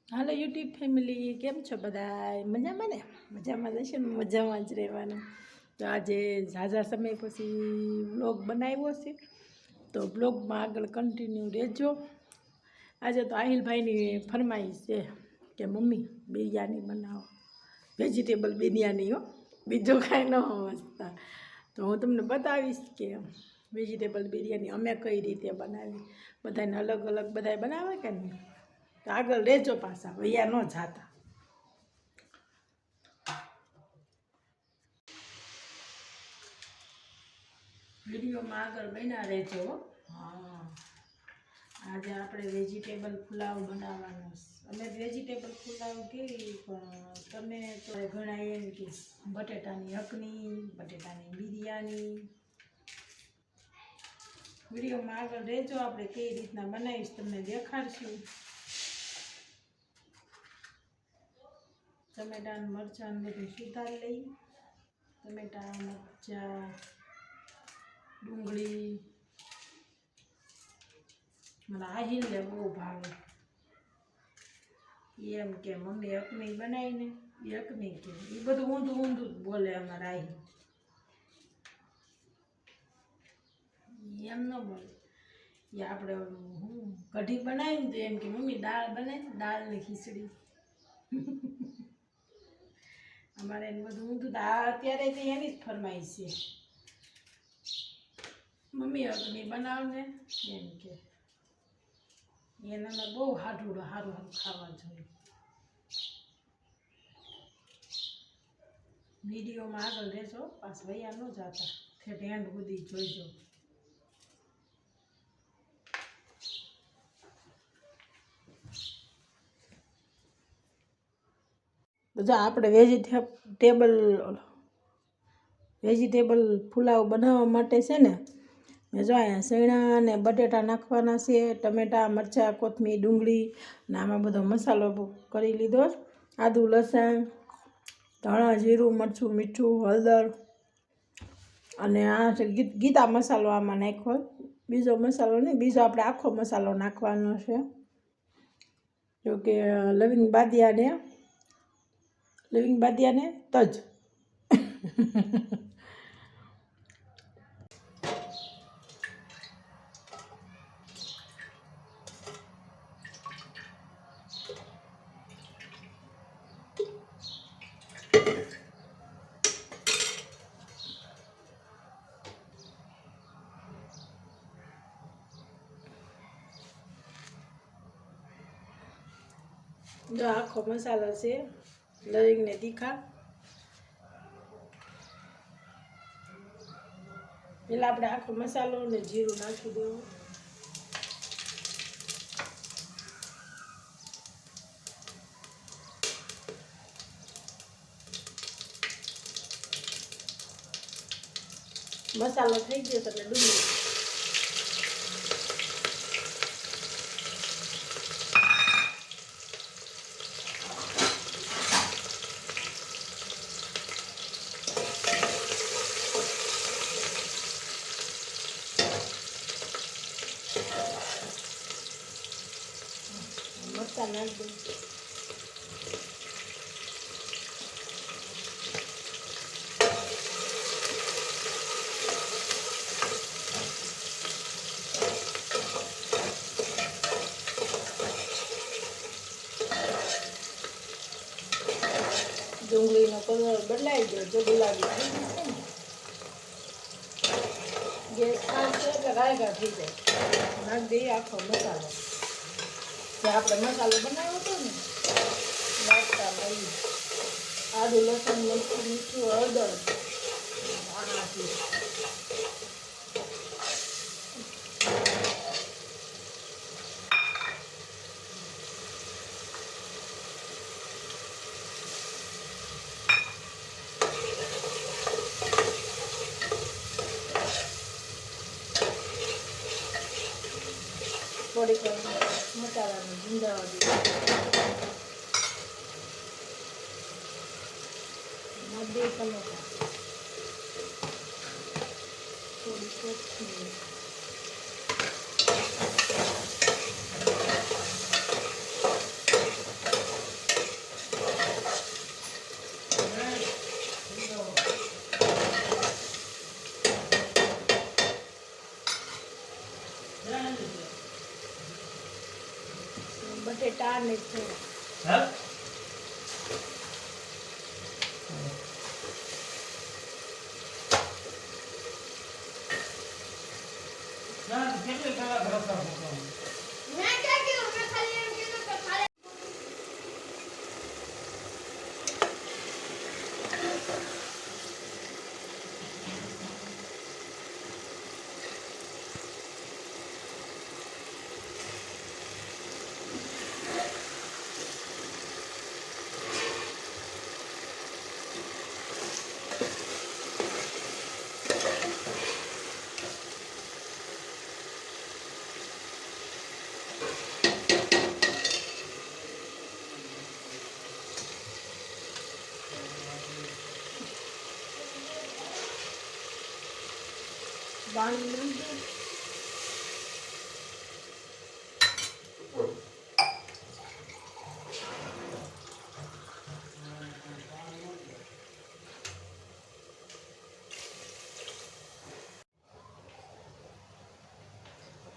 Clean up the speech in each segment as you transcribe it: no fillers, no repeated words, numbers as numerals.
હાલો YouTube family, કેમ છો બધા? મજામાં ને? મજામાં જશે ને? મજામાં જ રહેવાનું. તો આજે ઝાઝા સમય પછી વ્લોગ બનાવ્યો છે, તો બ્લોગમાં આગળ કન્ટિન્યુ રહેજો. આજે તો આહિલભાઈની ફરમાઈશ છે કે મમ્મી બિરયાની બનાવો, વેજીટેબલ બિરયાની હો, બીજું કાંઈ ન સમજતા. તો હું તમને બતાવીશ કે વેજીટેબલ બિરયાની અમે કઈ રીતે બનાવી. બધાને અલગ અલગ બધાય બનાવે કે નહીં, તો આગળ રહેજો, પાછા વૈયા ન જાતા. વિડીયોમાં આગળ બન્યા રહેજો. હા, આજે આપણે વેજીટેબલ પુલાવ બનાવવાનો છે. અમે વેજીટેબલ પુલાવ કેવી, પણ તમે તો ઘણા એમ કે બટેટાની હકની, બટેટાની બિરયાની. વિડીયોમાં આગળ રહેજો, આપણે કઈ રીતના બનાવીશ તમને દેખાડશું. ટમેટા મરચાં બધું સુધારી લઈ. ટમેટા મરચાં ડુંગળી મને આહિલને બહુ ભાવે. એમ કે મમ્મી અકની બનાવીને એ અકની કે એ બધું ઊંધું ઊંધું જ બોલે અમારા આહિલ. એમ ન બોલે. એ આપણે કઢી બનાવીને તો એમ કે મમ્મી દાળ બનાવી, દાળની ખીચડી. અમારે એને બધું ઊંધું. અત્યારે તો એની જ ફરમાઈશ છે, મમ્મી અગની બનાવને એમ કે. એને અમે બહુ સારું સારું ખાવા જોઈએ. વિડીયોમાં આગળ રહેજો, પાસ વૈયા ન જતા, ઠેઠ એન્ડ સુધી જોઈજો. તો જો આપણે વેજીટેબલ પુલાવ બનાવવા માટે છે ને, જો અહીંયા સૈણા અને બટેટા નાખવાના છે, ટમેટા મરચાં કોથમીર ડુંગળી અને આમાં બધો મસાલો કરી લીધો. આદુ લસણ ધાણા જીરું મરચું મીઠું હળદર અને આ છે ગીતા મસાલો આમાં નાખ્યો. બીજો મસાલો નહીં, બીજો આપણે આખો મસાલો નાખવાનો છે. જોકે લવિંગ બાદિયાને તજ. જો આખો મસાલો છે, લવિંગ ને તીખા. પેલા આપણે આખો મસાલો ને જીરું નાખી દેવું. મસાલો થઈ ગયો એટલે ડુંગળી. મરચાં નાખી દઉં. ડુંગળીનો કલર બદલાઈ ગયો, જો ગુલાબી થઈ ગયું છે ને. ગેસ ખાસ છે એટલે ગાયગા થઈ જાય. નાખી દઈએ આખો મસાલો જે આપણે મસાલો બનાવ્યો હતો ને, નાખતા લઈ આદુ લસણ મરચું મીઠું હળદર નાખી. થોડીક મસાલાને ગુંદાવા દીધું. બે ટમેટા, થોડી કોથમીર, બટેટા ને છે હા ના કેટલી કલાક રસ્તા મૂકો મેં ક્યાં કીધું મેં ખાલી એમ કીધું કે ખાલી બાંધ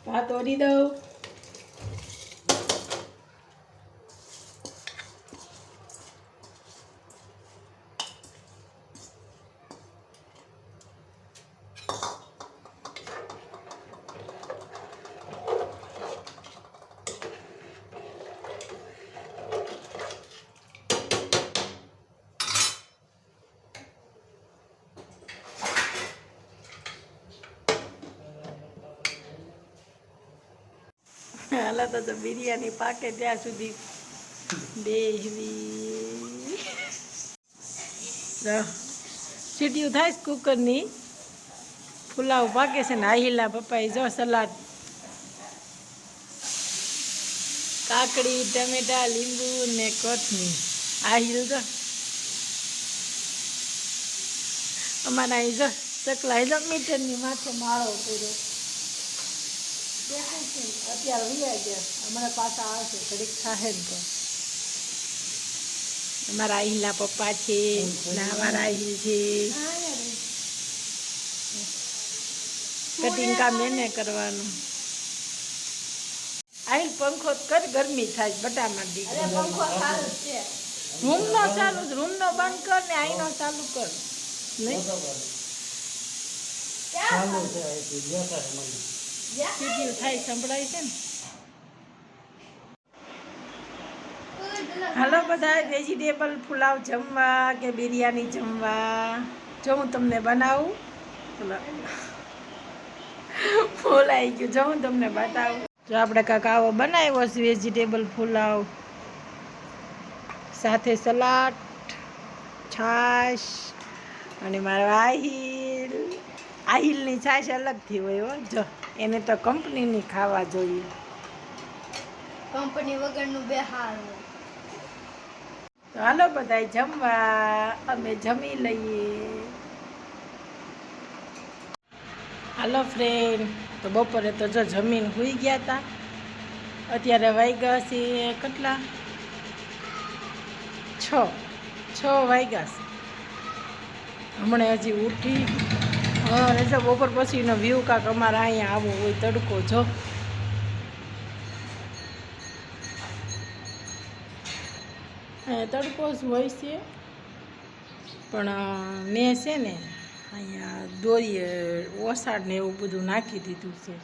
ભાત ઓરી દઉં હાલા તો બિરયાની પાકે ત્યાં સુધી બેહવી સીટીયું થાય છે કુકરની પુલાવ પાકે છે ને આહિલા પપ્પાએ જો સલાડ કાકડી ટમેટા લીંબુ ને કોથમીર આહિલ જો અમારા અહીં જો ચકલા જો મીટરની માથે માળો કર્યો દેખાય છે અત્યારે વિયા ગયા અમારા પાછા આવશે ઘડીક થાહે ને તો અમારા આહિલા પપ્પા છે ને અમારા આહિલ છે કટિંગ કામ એને કરવાનું આહિલ પંખો કર ગરમી થાય બટામાં દીકરી પંખો ચાલુ છે રૂમનો ચાલુ રૂમનો બંધ કર ને આઈનો ચાલુ કર નહીં ચાલુ છે અહીંથી બેઠા મને સીધું થાય સંભળાય છે ને હાલો બધા વેજીટેબલ પુલાવ જમવા કે બિરયાની જમવા જો હું તમને બનાવું ફૂલ આવી ગયું જો હું તમને બતાવું જો આપણે કાંક આવો બનાવ્યો છે વેજીટેબલ પુલાવ સાથે સલાડ છાશ અને મારો આહિલની છાશ અલગથી હોય હો જો એને તો કંપનીની ખાવા જોઈએ કંપની વગરનું બેહાર તો હાલો બધા જમવા અમે જમી લઈએ હાલો ફ્રેન્ડ તો બપોરે તો જો જમીન સૂઈ ગયા હતા અત્યારે વાગ્યા છે કેટલા 6 વાગ્યા છે હમણાં હજી ઉઠી હા તો બપોર પછીનો વ્યૂ કાંક અમારે અહીંયા આવો હોય તડકો જો તડકો જ હોય છે પણ મેં છે ને અહીંયા દોરીએ ઓસાડ ને એવું બધું નાખી દીધું છે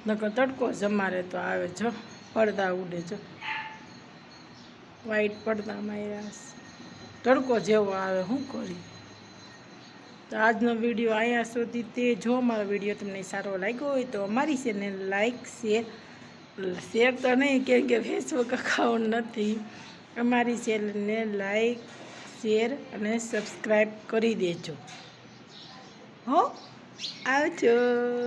નકર તડકો જ અમારે તો આવે જો પડદા ઉડે જો વાઈટ પડદા માર્યા તડકો જેવો આવે શું કરી તો આજનો વિડીયો અહીંયા સુધી તે જો અમારો વિડીયો તમને સારો લાગ્યો હોય તો અમારી ચેનલ લાઈક શેર તો નહીં કેમ કે ફેસબુક અકાઉન્ટ નથી અમારી ચેનલને લાઈક શેર અને સબસ્ક્રાઈબ કરી દેજો હો આવજો.